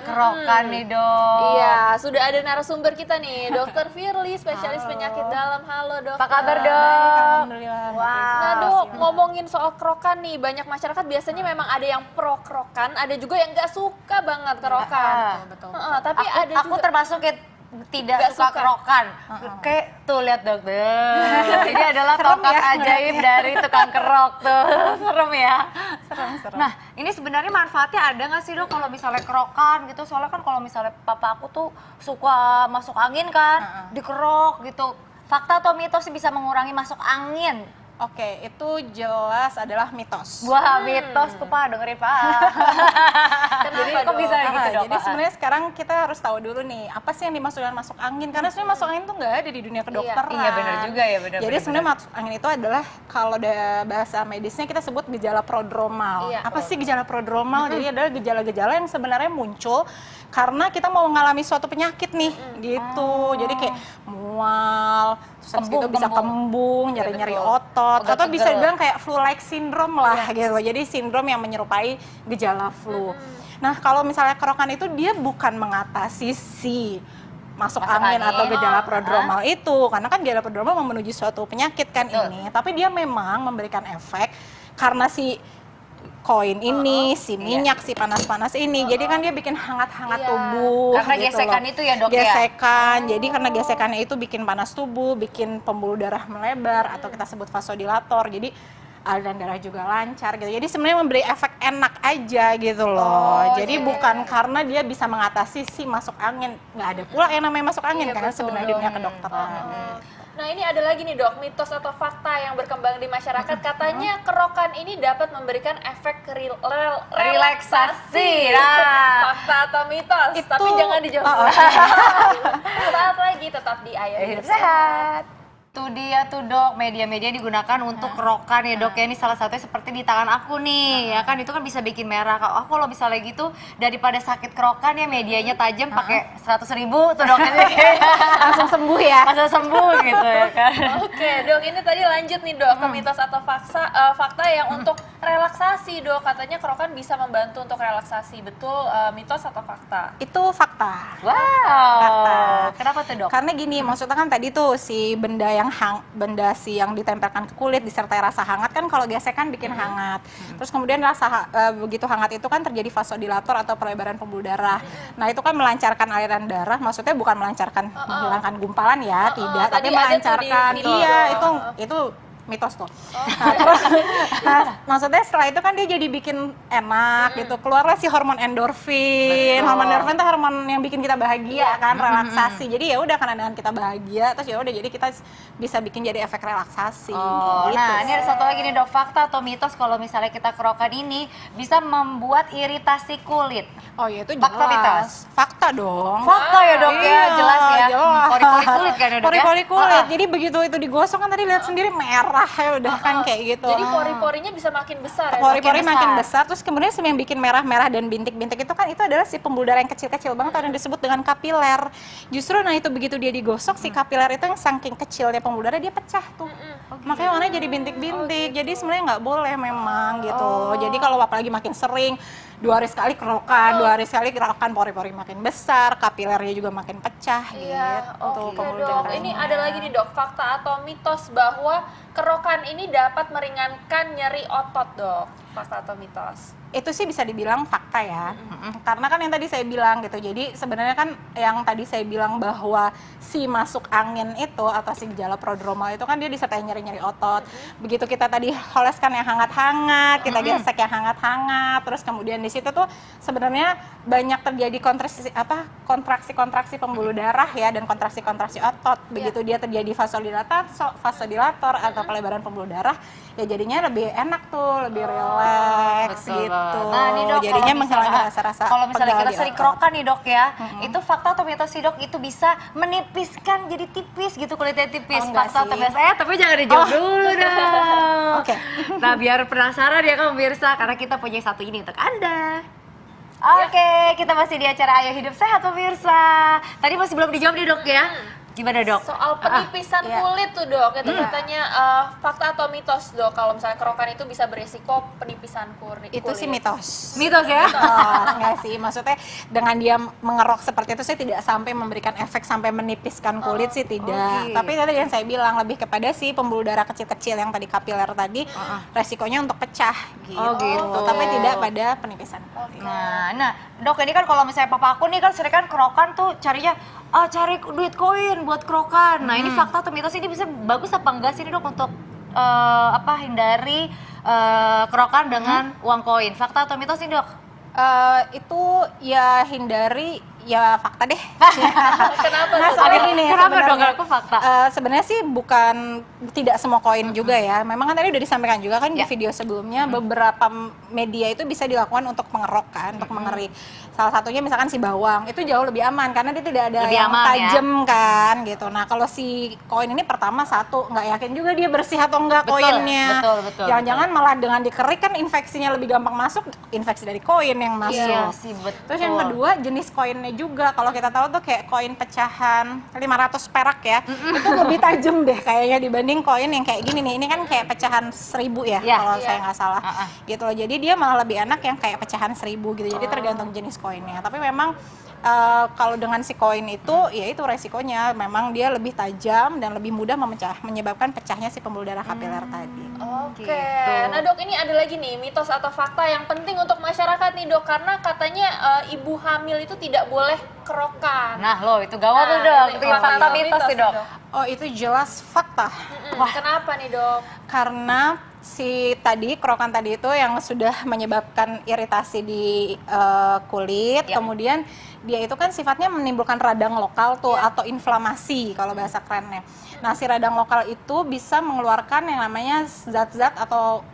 kerokan nih dok. Iya, sudah ada narasumber kita nih, Dokter Firly, spesialis penyakit dalam. Halo dok. Apa kabar dok? Alhamdulillah. Nah dok, ngomongin soal kerokan nih, banyak masyarakat biasanya memang ada yang pro kerokan, ada juga yang nggak suka banget kerokan. Betul. Tapi ada Aku juga termasuk yang tidak Nggak suka suka. kerokan. Kayak tuh lihat dok tuh. Ini adalah tongkat ajaib dari tukang kerok tuh. Serem ya. Serem. Nah, ini sebenarnya manfaatnya ada nggak sih dok kalau misalnya kerokan gitu? Soalnya kan kalau misalnya papa aku tuh suka masuk angin kan, dikerok gitu. Fakta atau mitos sih bisa mengurangi masuk angin? Oke, itu jelas adalah mitos. Wah, mitos tuh pak, dengerin pak. Jadi kok bisa gitu dok? Jadi sebenarnya sekarang kita harus tahu dulu nih, apa sih yang dimaksudkan masuk angin? Karena sebenarnya masuk angin itu nggak ada di dunia kedokteran. Iya benar juga ya, benar. Jadi sebenarnya masuk angin itu adalah kalau bahasa medisnya kita sebut gejala prodromal. Iya. Apa sih gejala prodromal? Jadi adalah gejala-gejala yang sebenarnya muncul karena kita mau mengalami suatu penyakit nih, gitu. Jadi kayak mual, terus habis itu bisa kembung, nyeri-nyeri otot, atau bisa dibilang kayak flu-like syndrome lah gitu. Jadi sindrom yang menyerupai gejala flu. Nah, kalau misalnya kerokan itu dia bukan mengatasi si masuk angin atau gejala prodromal itu, karena kan gejala prodromal menuju suatu penyakit kan ini, tapi dia memang memberikan efek karena si koin ini, si minyak, si panas-panas ini, jadi kan dia bikin hangat-hangat tubuh. Karena gitu gesekan loh. itu ya dok ya? Gesekan, jadi karena gesekannya itu bikin panas tubuh, bikin pembuluh darah melebar, atau kita sebut vasodilator, jadi aliran darah juga lancar gitu. Jadi sebenarnya memberi efek enak aja gitu loh. Jadi bukan karena dia bisa mengatasi si masuk angin. Nggak ada pula yang namanya masuk angin karena sebenarnya di dunia kedokteran. Nah ini ada lagi nih dok, mitos atau fakta yang berkembang di masyarakat, katanya kerokan ini dapat memberikan efek relaksasi. Nah. Fakta atau mitos? Itu- Tapi jangan dijawab. Saat lagi tetap di Ayo Hidup Sehat. Sehat. Itu dia tuh dok, media-media digunakan untuk kerokan ya dok ya. Ini salah satunya seperti di tangan aku nih, ya kan itu kan bisa bikin merah. Kalau misalnya gitu daripada sakit kerokan ya medianya tajam pakai 100.000 tuh dok. Langsung sembuh ya. Langsung sembuh gitu ya kan. Oke dok, ini tadi lanjut nih dok ke mitos atau fakta yang untuk relaksasi dok. Katanya kerokan bisa membantu untuk relaksasi, betul mitos atau fakta? Itu fakta. Wow. Kenapa tuh dok? Karena gini, maksudnya kan tadi tuh si benda yang ditempelkan ke kulit disertai rasa hangat kan kalau gesekan bikin hangat. Terus kemudian begitu hangat itu kan terjadi vasodilator atau pelebaran pembuluh darah. Nah, itu kan melancarkan aliran darah, maksudnya bukan melancarkan menghilangkan gumpalan ya, tidak, Tadi tapi ada tuh di melancarkan. video. Iya, itu mitos tuh. Nah, terus, maksudnya setelah itu kan dia jadi bikin enak gitu. Keluarlah si hormon endorfin. Hormon endorfin itu hormon yang bikin kita bahagia kan, relaksasi. Jadi ya udah karena dengan kita bahagia, terus ya udah jadi kita bisa bikin jadi efek relaksasi. Oh, gitu. nah ini ada satu lagi nih dok, fakta atau mitos kalau misalnya kita kerokan ini bisa membuat iritasi kulit. Oh iya itu jelas. Fakta mitos? Fakta dong. Fakta ya dok ya, Iya, jelas ya. jelas. Pori-pori kulit kan ya dok ya? Pori-pori kulit. Jadi begitu itu digosok kan tadi lihat sendiri merah ya udah kan kayak gitu. Jadi pori-porinya bisa makin besar ya dok? Pori-pori makin besar, terus kemudian yang bikin merah-merah dan bintik-bintik itu kan itu adalah si pembuluh darah yang kecil-kecil banget atau yang disebut dengan kapiler. Justru nah itu begitu dia digosok si kapiler itu yang saking kecilnya pembuluh darah dia pecah tuh. Makanya warnanya jadi bintik-bintik. Jadi sebenarnya nggak boleh memang gitu. Jadi kalau apalagi makin sering 2 hari sekali kerokan, 2 hari sekali kerokan, pori-pori makin besar, kapilernya juga makin pecah Iya, gitu. oke pembuluh dok. darahnya. Ini ada lagi nih dok, fakta atau mitos bahwa kerokan ini dapat meringankan nyeri otot dok. Fakta atau mitos? Itu sih bisa dibilang fakta ya. Karena kan yang tadi saya bilang gitu. Jadi sebenarnya kan yang tadi saya bilang bahwa si masuk angin itu atau si gejala prodromal itu kan dia disertai nyeri-nyeri otot. Begitu kita tadi oleskan yang hangat-hangat, kita gesek yang hangat-hangat, terus kemudian di situ tuh sebenarnya banyak terjadi kontraksi-kontraksi pembuluh darah ya dan kontraksi-kontraksi otot. Begitu dia terjadi vasodilator atau pelebaran pembuluh darah, ya jadinya lebih enak tuh, lebih rileks gitu. Nah, nih dok, Jadinya kalau menghilangkan misalnya- rasa-rasa kalau misalnya pegal kita di sering otot. kerokan nih dok ya, itu fakta atau mitos sih dok itu bisa menipiskan jadi tipis gitu kulitnya tipis. Oh, enggak Fakta atau sih. mitos? Tapi jangan dijawab dulu dong. Oke. Nah biar penasaran ya kan pemirsa, karena kita punya satu ini untuk Anda. Oke, kita masih di acara Ayo Hidup Sehat pemirsa. Tadi masih belum dijawab nih dok ya. Gimana dok? Soal penipisan iya. kulit tuh dok, itu katanya fakta atau mitos dok, kalau misalnya kerokan itu bisa berisiko penipisan kulit. Itu sih mitos. Mitos ya? Enggak sih, maksudnya dengan dia mengerok seperti itu sih tidak sampai memberikan efek sampai menipiskan kulit sih tidak. gitu. Tapi tadi yang saya bilang lebih kepada si pembuluh darah kecil-kecil yang tadi kapiler tadi, resikonya untuk pecah gitu. Oh, gitu. Tapi tidak pada penipisan kulit. Nah, dok ini kan kalau misalnya papa aku nih kan sering kan kerokan tuh carinya cari duit koin buat kerokan. Nah ini fakta atau mitos ini bisa bagus apa enggak sih nih, dok untuk hindari kerokan dengan uang koin? Fakta atau mitos nih dok? Itu ya hindari, ya fakta deh. Kenapa Nah, tuh? soalnya gini ya, Kenapa dok? sebenarnya, Aku fakta. sebenarnya sih bukan tidak semua koin juga ya. Memang kan tadi udah disampaikan juga kan di Ya. video sebelumnya beberapa media itu bisa dilakukan untuk mengerok kan, untuk mengeri. Salah satunya misalkan si bawang itu jauh lebih aman karena dia tidak ada Lebih yang aman, ya. tajam kan gitu. Nah kalau si koin ini pertama satu nggak yakin juga dia bersih atau enggak Betul, koinnya. betul. Jangan-jangan malah dengan dikerik kan infeksinya lebih gampang masuk, infeksi dari koin yang masuk. Iya sih betul. Terus yang kedua jenis koinnya juga. Kalau kita tahu tuh kayak koin pecahan 500 perak ya, itu lebih tajam deh kayaknya dibanding koin yang kayak gini nih. Ini kan kayak pecahan 1000 ya, Iya. kalau Iya. saya nggak salah. Gitu loh. Jadi dia malah lebih enak yang kayak pecahan 1000 gitu. Jadi tergantung jenis koinnya. Tapi memang kalau dengan si koin itu, ya itu resikonya. Memang dia lebih tajam dan lebih mudah menyebabkan pecahnya si pembuluh darah kapiler tadi. Oke, Gitu. nah dok ini ada lagi nih mitos atau fakta yang penting untuk masyarakat nih dok, karena katanya ibu hamil itu tidak boleh kerokan. Nah lo itu gawat tuh Nah, dok. itu Itu fakta fakta atau mitos mitos sih dok. Oh itu jelas fakta. Kenapa nih dok? Karena si tadi kerokan tadi itu yang sudah menyebabkan iritasi di kulit, Ya. kemudian dia itu kan sifatnya menimbulkan radang lokal tuh atau inflamasi kalau bahasa kerennya. Nah si radang lokal itu bisa mengeluarkan yang namanya zat-zat atau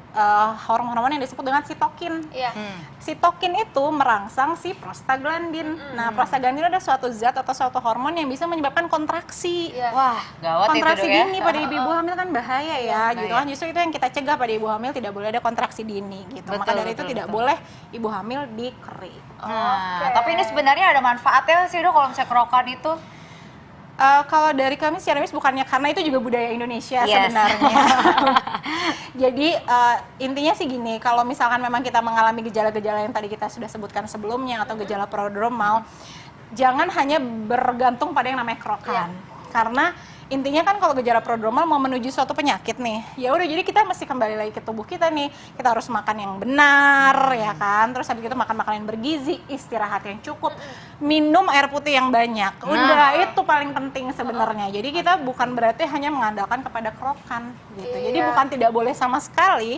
hormon-hormon yang disebut dengan sitokin. Iya. Sitokin itu merangsang si prostaglandin. Nah, prostaglandin adalah suatu zat atau suatu hormon yang bisa menyebabkan kontraksi. Iya. Wah gawat itu Kontraksi dok ya. dini pada ibu hamil kan bahaya ya, gitu bahaya. kan. Justru itu yang kita cegah pada ibu hamil, tidak boleh ada kontraksi dini gitu. Maka Betul, dari itu betul, tidak betul. boleh ibu hamil dikerik. Nah, Oke. tapi ini sebenarnya ada manfaatnya sih dok kalau misalnya kerokan itu. Kalau dari kami secara medis bukannya, karena itu juga budaya Indonesia Yes. sebenarnya. Jadi intinya sih gini, kalau misalkan memang kita mengalami gejala-gejala yang tadi kita sudah sebutkan sebelumnya atau gejala prodromal, jangan hanya bergantung pada yang namanya kerokan. Karena intinya kan kalau gejala prodromal mau menuju suatu penyakit nih, ya udah jadi kita mesti kembali lagi ke tubuh kita nih. Kita harus makan yang benar ya kan, terus habis itu makan makanan yang bergizi, istirahat yang cukup, minum air putih yang banyak. Udah itu paling penting sebenarnya. Jadi kita bukan berarti hanya mengandalkan kepada kerokan gitu. Jadi Iya. bukan tidak boleh sama sekali,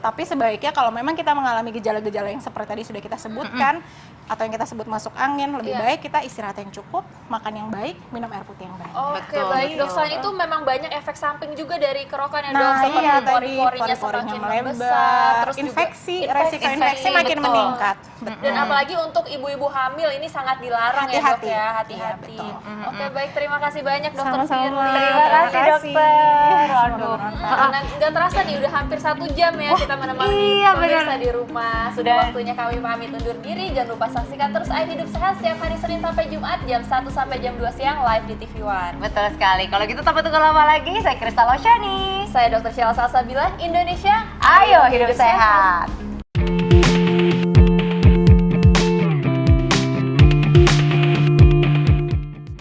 tapi sebaiknya kalau memang kita mengalami gejala-gejala yang seperti tadi sudah kita sebutkan atau yang kita sebut masuk angin, lebih Iya. baik kita istirahat yang cukup, makan yang baik, minum air putih yang baik. Oke, Betul, baik dok. betul. Selain itu memang banyak efek samping juga dari kerokan ya dok, Nah seperti iya tadi pori-porinya pori-porinya semakin melebar, membesar, terus infeksi, juga resiko infeksi makin betul. meningkat. Dan apalagi untuk ibu-ibu hamil ini sangat dilarang ya dok Hati-hati. ya, Iya, hati-hati. betul. Oke baik, terima kasih banyak dokter Sama-sama. Firly. Terima kasih dokter. Waduh. Nah, nggak terasa nih udah hampir 1 jam ya kita menemani iya, pemirsa bener. di rumah. Sudah waktunya kami pamit undur diri. Jangan lupa saksikan terus Ayo Hidup Sehat setiap hari Senin sampai Jumat jam 1 sampai jam 2 siang live di TV One. Betul sekali. Kalau gitu tanpa tunggu lama lagi, saya Kristal Oshani. Saya Dr. Sheila Salsabila, Indonesia. Ayo hidup sehat.